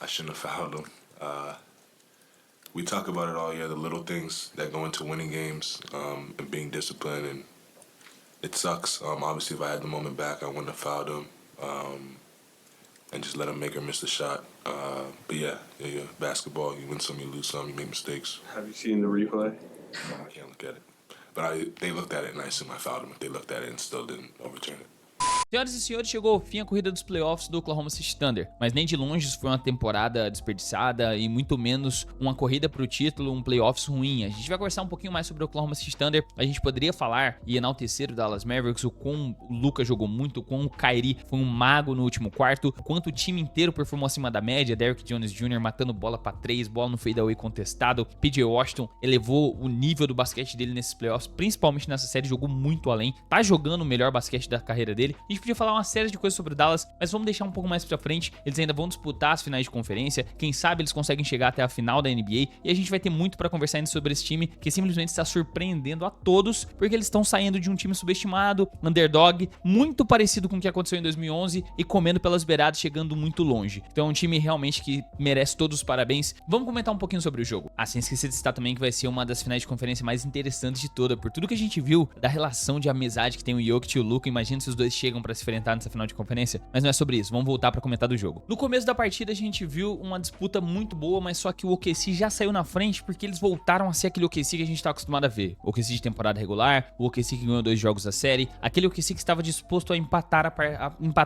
I shouldn't have fouled him. We talk about it all year, the little things that go into winning games and being disciplined, and it sucks. Obviously, if I had the moment back, I wouldn't have fouled him and just let him make or miss the shot. But yeah, basketball, you win some, you lose some, you make mistakes. Have you seen the replay? I can't look at it. But they looked at it and I assume I fouled him if they looked at it and still didn't overturn it. Senhoras e senhores, chegou ao fim a corrida dos playoffs do Oklahoma City Thunder, mas nem de longe isso foi uma temporada desperdiçada e muito menos uma corrida pro título, um playoffs ruim. A gente vai conversar um pouquinho mais sobre o Oklahoma City Thunder, a gente poderia falar e enaltecer o Dallas Mavericks, o quão o Luka jogou muito, o quão o Kyrie foi um mago no último quarto, o quanto o time inteiro performou acima da média, Derrick Jones Jr. matando bola pra 3, bola no fadeaway contestado, PJ Washington elevou o nível do basquete dele nesses playoffs, principalmente nessa série, jogou muito além, tá jogando o melhor basquete da carreira dele. A gente podia falar uma série de coisas sobre o Dallas, mas vamos deixar um pouco mais pra frente. Eles ainda vão disputar as finais de conferência, quem sabe eles conseguem chegar até a final da NBA, e a gente vai ter muito pra conversar ainda sobre esse time, que simplesmente está surpreendendo a todos, porque eles estão saindo de um time subestimado, underdog, muito parecido com o que aconteceu em 2011, e comendo pelas beiradas, chegando muito longe. Então é um time realmente que merece todos os parabéns. Vamos comentar um pouquinho sobre o jogo. Sem esquecer de citar também que vai ser uma das finais de conferência mais interessantes de toda, por tudo que a gente viu da relação de amizade que tem o Jokic e o Luka. Imagina se os dois chegam pra se enfrentar nessa final de conferência, mas não é sobre isso, vamos voltar pra comentar do jogo. No começo da partida a gente viu uma disputa muito boa, mas só que o OKC já saiu na frente porque eles voltaram a ser aquele OKC que a gente tá acostumado a ver. O OKC de temporada regular, o OKC que ganhou 2 jogos da série, aquele OKC que estava disposto a empatar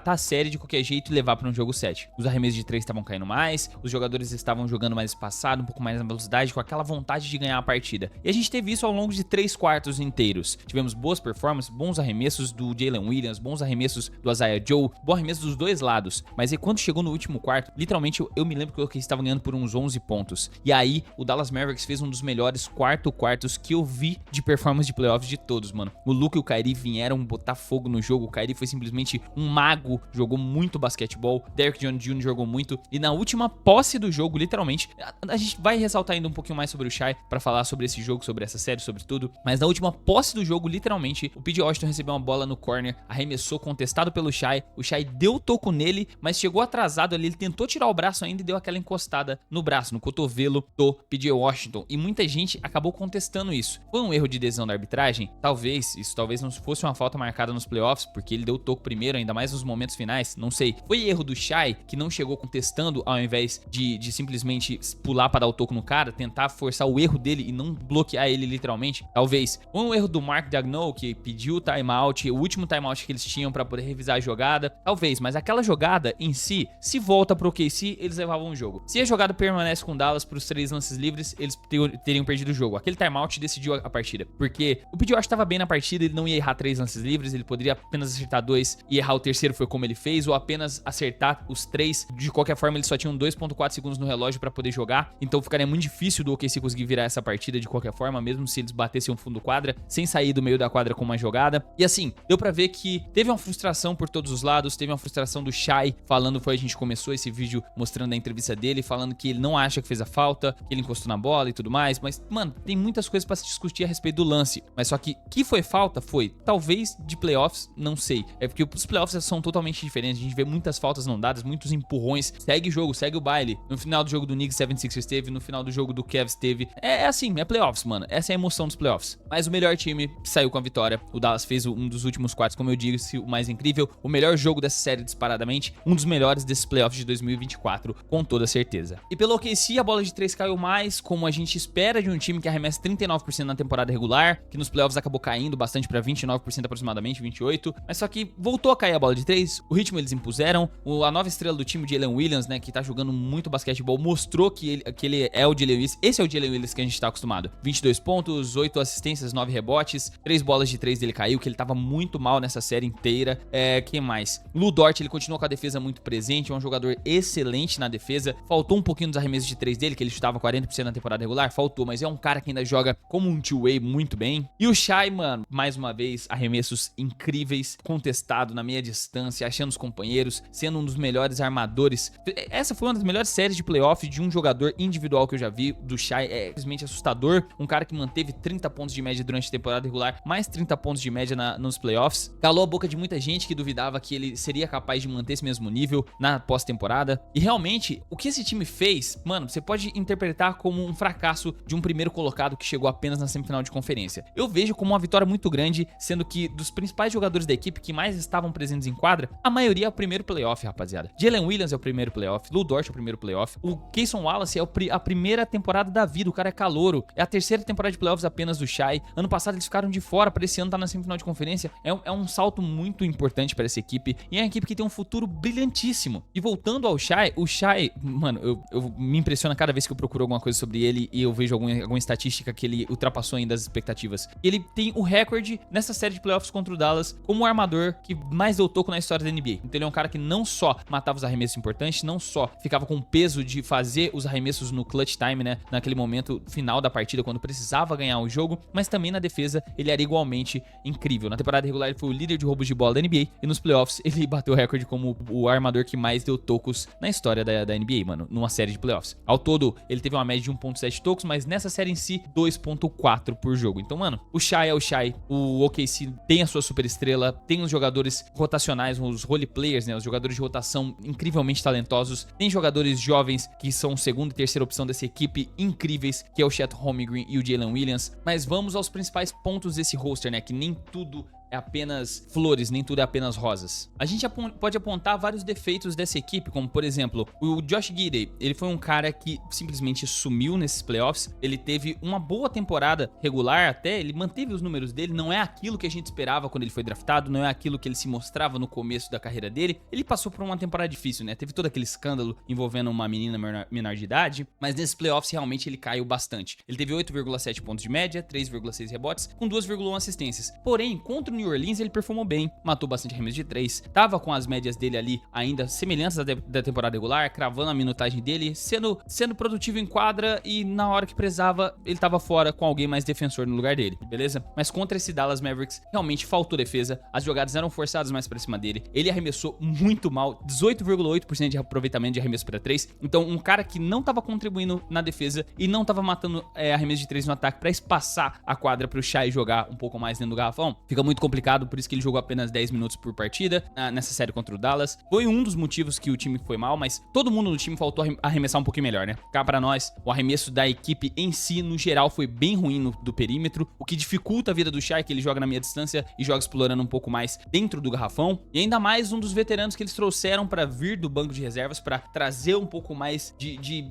a série de qualquer jeito e levar pra um jogo 7. Os arremessos de 3 estavam caindo mais, os jogadores estavam jogando mais espaçado, um pouco mais na velocidade, com aquela vontade de ganhar a partida. E a gente teve isso ao longo de 3 quartos inteiros. Tivemos boas performances, bons arremessos do Jalen Williams, bons arremessos do Isaiah Joe, bom arremesso dos dois lados, mas aí quando chegou no último quarto, literalmente eu me lembro que o OKC estava ganhando por uns 11 pontos, e aí o Dallas Mavericks fez um dos melhores quartos que eu vi de performance de playoffs de todos, mano. O Luka e o Kyrie vieram botar fogo no jogo, o Kyrie foi simplesmente um mago, jogou muito basquetebol, Derrick Jones Jr. jogou muito, e na última posse do jogo, literalmente, a gente vai ressaltar ainda um pouquinho mais sobre o Shai, pra falar sobre esse jogo, sobre essa série, sobre tudo, mas na última posse do jogo, literalmente, o PJ Washington recebeu uma bola no corner, arremessou, contestado pelo Shai, o Shai deu toco nele, mas chegou atrasado ali, ele tentou tirar o braço ainda e deu aquela encostada no braço, no cotovelo do PJ Washington, e muita gente acabou contestando isso. Foi um erro de decisão da arbitragem? Talvez não fosse uma falta marcada nos playoffs, porque ele deu toco primeiro, ainda mais nos momentos finais, não sei. Foi erro do Shai, que não chegou contestando, ao invés de simplesmente pular pra dar o toco no cara, tentar forçar o erro dele e não bloquear ele literalmente? Talvez. Foi um erro do Mark Daigneault, que pediu o timeout, o último timeout que eles tinham pra poder revisar a jogada, talvez, mas aquela jogada em si, se volta pro OKC, eles levavam o jogo. Se a jogada permanece com Dallas pros 3 lances livres, eles teriam perdido o jogo. Aquele timeout decidiu a partida, porque o PJ Washington tava bem na partida, ele não ia errar 3 lances livres, ele poderia apenas acertar 2 e errar o terceiro, foi como ele fez, ou apenas acertar os 3. De qualquer forma, eles só tinham 2.4 segundos no relógio pra poder jogar, então ficaria muito difícil do OKC conseguir virar essa partida de qualquer forma, mesmo se eles batessem um fundo quadra, sem sair do meio da quadra com uma jogada. E assim, deu pra ver que teve uma frustração por todos os lados, teve uma frustração do Shai, falando, a gente começou esse vídeo mostrando a entrevista dele, falando que ele não acha que fez a falta, que ele encostou na bola e tudo mais, mas, mano, tem muitas coisas pra se discutir a respeito do lance, mas só que foi falta? Foi. Talvez de playoffs, não sei. É porque os playoffs são totalmente diferentes, a gente vê muitas faltas não dadas, muitos empurrões, segue o jogo, segue o baile. No final do jogo do Knicks, 76ers teve, no final do jogo do Cavs teve. É assim, é playoffs, mano. Essa é a emoção dos playoffs. Mas o melhor time saiu com a vitória. O Dallas fez um dos últimos quartos, como eu disse, o mais incrível, o melhor jogo dessa série disparadamente, um dos melhores desses playoffs de 2024, com toda certeza. E pelo OKC, a bola de 3 caiu mais, como a gente espera de um time que arremessa 39% na temporada regular, que nos playoffs acabou caindo bastante pra 29% aproximadamente, 28%, mas só que voltou a cair a bola de 3, o ritmo eles impuseram, a nova estrela do time, Jalen Williams, né, que tá jogando muito basquetebol, mostrou que ele é o Jalen Williams, esse é o Jalen Williams que a gente tá acostumado. 22 pontos, 8 assistências, 9 rebotes, 3 bolas de 3 dele caiu, que ele tava muito mal nessa série inteira. Quem mais? Lu Dort, ele continua com a defesa muito presente, é um jogador excelente na defesa, faltou um pouquinho dos arremessos de 3 dele, que ele chutava 40% na temporada regular, faltou, mas é um cara que ainda joga como um two-way muito bem. E o Shai, mano, mais uma vez, arremessos incríveis, contestado na meia distância, achando os companheiros, sendo um dos melhores armadores. Essa foi uma das melhores séries de playoff de um jogador individual que eu já vi, do Shai, é simplesmente assustador, um cara que manteve 30 pontos de média durante a temporada regular, mais 30 pontos de média nos playoffs, calou a boca de muita gente, gente que duvidava que ele seria capaz de manter esse mesmo nível na pós-temporada. E realmente, o que esse time fez, mano, você pode interpretar como um fracasso de um primeiro colocado que chegou apenas na semifinal de conferência. Eu vejo como uma vitória muito grande, sendo que dos principais jogadores da equipe que mais estavam presentes em quadra, a maioria é o primeiro playoff, rapaziada. Jalen Williams é o primeiro playoff, Lu Dort é o primeiro playoff, o Cason Wallace é a primeira temporada da vida, o cara é calouro, é a terceira temporada de playoffs apenas do Shai. Ano passado eles ficaram de fora, para esse ano tá na semifinal de conferência. É um salto muito importante para essa equipe, e é uma equipe que tem um futuro brilhantíssimo. E voltando ao Shai, o Shai, mano, eu me impressiona cada vez que eu procuro alguma coisa sobre ele e eu vejo alguma estatística que ele ultrapassou ainda as expectativas. Ele tem o recorde nessa série de playoffs contra o Dallas como o armador que mais deu toco na história da NBA. Então ele é um cara que não só matava os arremessos importantes, não só ficava com o peso de fazer os arremessos no clutch time, né, naquele momento final da partida, quando precisava ganhar o jogo, mas também na defesa ele era igualmente incrível. Na temporada regular ele foi o líder de roubos de bola da NBA e nos playoffs ele bateu o recorde como o armador que mais deu tocos na história da NBA, mano, numa série de playoffs. Ao todo, ele teve uma média de 1.7 tocos, mas nessa série em si, 2.4 por jogo. Então, mano, o Shai é o Shai, o OKC tem a sua superestrela, tem os jogadores rotacionais, os role players, né, os jogadores de rotação incrivelmente talentosos, tem jogadores jovens que são segunda e terceira opção dessa equipe incríveis, que é o Chet Holmgren e o Jalen Williams. Mas vamos aos principais pontos desse roster, né, que nem tudo é apenas flores, nem tudo é apenas rosas. A gente pode apontar vários defeitos dessa equipe, como por exemplo, o Josh Giddey. Ele foi um cara que simplesmente sumiu nesses playoffs. Ele teve uma boa temporada regular até, ele manteve os números dele, não é aquilo que a gente esperava quando ele foi draftado, não é aquilo que ele se mostrava no começo da carreira dele. Ele passou por uma temporada difícil, né? Teve todo aquele escândalo envolvendo uma menina menor de idade, mas nesses playoffs realmente ele caiu bastante. Ele teve 8,7 pontos de média, 3,6 rebotes, com 2,1 assistências. Porém, contra o New Orleans ele performou bem, matou bastante arremesso de 3, tava com as médias dele ali ainda semelhantes da temporada regular, cravando a minutagem dele, sendo produtivo em quadra, e na hora que precisava ele tava fora com alguém mais defensor no lugar dele, beleza? Mas contra esse Dallas Mavericks realmente faltou defesa, as jogadas eram forçadas mais pra cima dele, ele arremessou muito mal, 18,8% de aproveitamento de arremesso pra 3, então um cara que não tava contribuindo na defesa e não tava matando arremesso de 3 no ataque pra espaçar a quadra pro Shai jogar um pouco mais dentro do garrafão, fica muito complicado, por isso que ele jogou apenas 10 minutos por partida nessa série contra o Dallas. Foi um dos motivos que o time foi mal, mas todo mundo no time faltou arremessar um pouquinho melhor, né? Cá pra nós, o arremesso da equipe em si, no geral, foi bem ruim do perímetro, o que dificulta a vida do Shai, que ele joga na meia distância e joga explorando um pouco mais dentro do garrafão. E ainda mais um dos veteranos que eles trouxeram pra vir do banco de reservas, pra trazer um pouco mais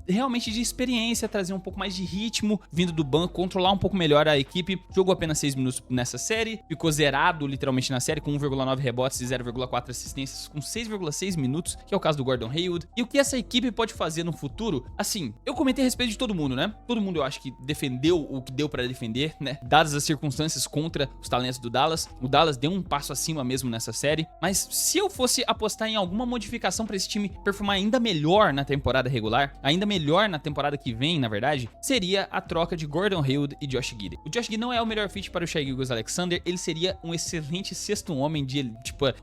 realmente de experiência, trazer um pouco mais de ritmo vindo do banco, controlar um pouco melhor a equipe. Jogou apenas 6 minutos nessa série, ficou zerado literalmente na série, com 1,9 rebotes e 0,4 assistências, com 6,6 minutos, que é o caso do Gordon Hayward. E o que essa equipe pode fazer no futuro? Assim, eu comentei a respeito de todo mundo, né? Todo mundo eu acho que defendeu o que deu pra defender, né? Dadas as circunstâncias contra os talentos do Dallas, o Dallas deu um passo acima mesmo nessa série, mas se eu fosse apostar em alguma modificação pra esse time performar ainda melhor na temporada regular, ainda melhor na temporada que vem, na verdade, seria a troca de Gordon Hayward e Josh Giddey. O Josh Giddey não é o melhor fit para o Shai Gilgeous-Alexander, ele seria um excelente sexto homem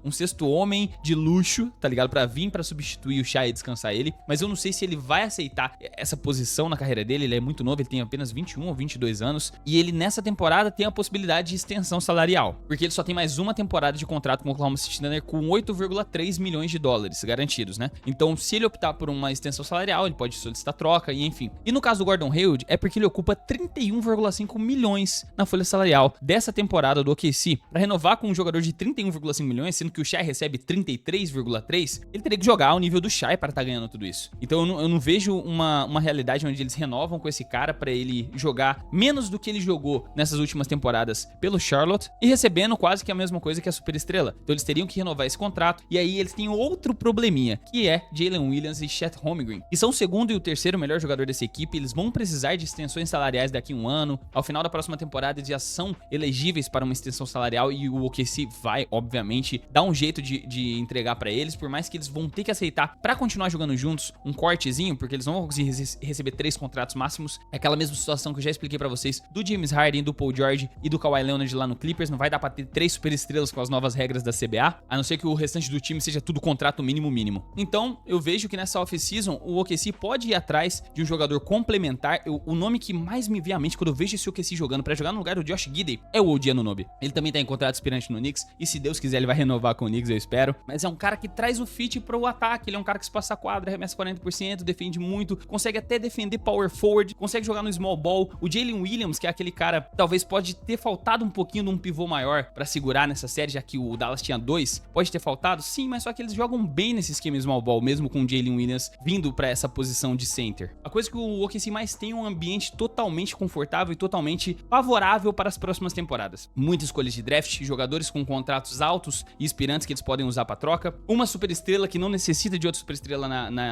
um sexto homem de luxo, tá ligado? Pra vir pra substituir o Shai e descansar ele, mas eu não sei se ele vai aceitar essa posição na carreira dele. Ele é muito novo, ele tem apenas 21 ou 22 anos, e ele nessa temporada tem a possibilidade de extensão salarial, porque ele só tem mais uma temporada de contrato com o Oklahoma City Thunder com 8,3 milhões de dólares garantidos, né? Então, se ele optar por uma extensão salarial, ele pode solicitar troca e enfim. E no caso do Gordon Hayward, é porque ele ocupa 31,5 milhões na folha salarial dessa temporada do OKC. Pra renovar com um jogador de 31,5 milhões, sendo que o Shai recebe 33,3, ele teria que jogar ao nível do Shai para estar ganhando tudo isso. Então eu não vejo uma realidade onde eles renovam com esse cara para ele jogar menos do que ele jogou nessas últimas temporadas pelo Charlotte e recebendo quase que a mesma coisa que a superestrela. Então eles teriam que renovar esse contrato, e aí eles têm outro probleminha, que é Jalen Williams e Chet Holmgren, que são o segundo e o terceiro melhor jogador dessa equipe. Eles vão precisar de extensões salariais daqui a um ano. Ao final da próxima temporada eles já são elegíveis para uma extensão salarial, e o OKC vai, obviamente, dar um jeito de entregar pra eles, por mais que eles vão ter que aceitar pra continuar jogando juntos um cortezinho, porque eles não vão conseguir receber 3 contratos máximos. É aquela mesma situação que eu já expliquei pra vocês do James Harden, do Paul George e do Kawhi Leonard lá no Clippers. Não vai dar pra ter 3 superestrelas com as novas regras da CBA, a não ser que o restante do time seja tudo contrato mínimo. Então, eu vejo que nessa off-season o OKC pode ir atrás de um jogador complementar. O nome que mais me vem à mente quando eu vejo esse OKC jogando pra jogar no lugar do Josh Giddey é o OG Anunoby. Ele também tá em contrato contrato aspirante no Knicks, e se Deus quiser ele vai renovar com o Knicks, eu espero. Mas é um cara que traz o fit pro ataque, ele é um cara que se passa a quadra, arremessa 40%, defende muito, consegue até defender power forward, consegue jogar no small ball. O Jalen Williams, que é aquele cara, talvez pode ter faltado um pouquinho de um pivô maior pra segurar nessa série, já que o Dallas tinha 2, pode ter faltado, sim, mas só que eles jogam bem nesse esquema small ball, mesmo com o Jalen Williams vindo pra essa posição de center. A coisa que o OKC mais tem é um ambiente totalmente confortável e totalmente favorável para as próximas temporadas. Muitas escolhas de draft, jogadores com contratos altos e inspirantes que eles podem usar pra troca, uma superestrela que não necessita de outra superestrela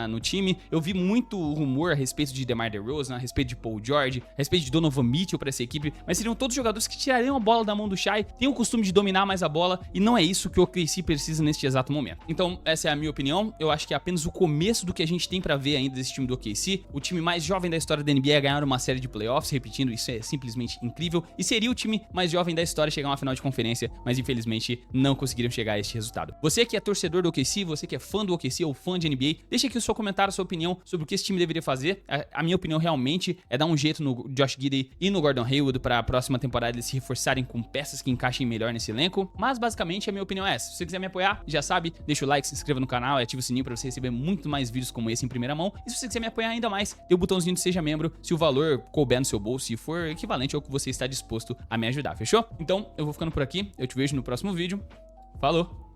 no time. Eu vi muito rumor a respeito de DeMar DeRozan, a respeito de Paul George, a respeito de Donovan Mitchell pra essa equipe, mas seriam todos jogadores que tirariam a bola da mão do Shai, têm o costume de dominar mais a bola, e não é isso que o OKC precisa neste exato momento. Então, essa é a minha opinião. Eu acho que é apenas o começo do que a gente tem pra ver ainda desse time do OKC. O time mais jovem da história da NBA a ganhar uma série de playoffs, repetindo, isso é simplesmente incrível, e seria o time mais jovem da história a chegar a uma final de conferência, mas infelizmente não conseguiram chegar a este resultado. Você que é torcedor do OKC, você que é fã do OKC ou fã de NBA, deixa aqui o seu comentário, a sua opinião sobre o que esse time deveria fazer. A minha opinião realmente é dar um jeito no Josh Giddey e no Gordon Hayward para a próxima temporada eles se reforçarem com peças que encaixem melhor nesse elenco, mas basicamente a minha opinião é essa. Se você quiser me apoiar, já sabe, deixa o like, se inscreva no canal e ativa o sininho para você receber muito mais vídeos como esse em primeira mão. E se você quiser me apoiar ainda mais, tem o botãozinho de seja membro, se o valor couber no seu bolso e for equivalente ao que você está disposto a me ajudar, fechou? Então, eu vou ficando por aqui, eu te vejo no próximo vídeo. Falou!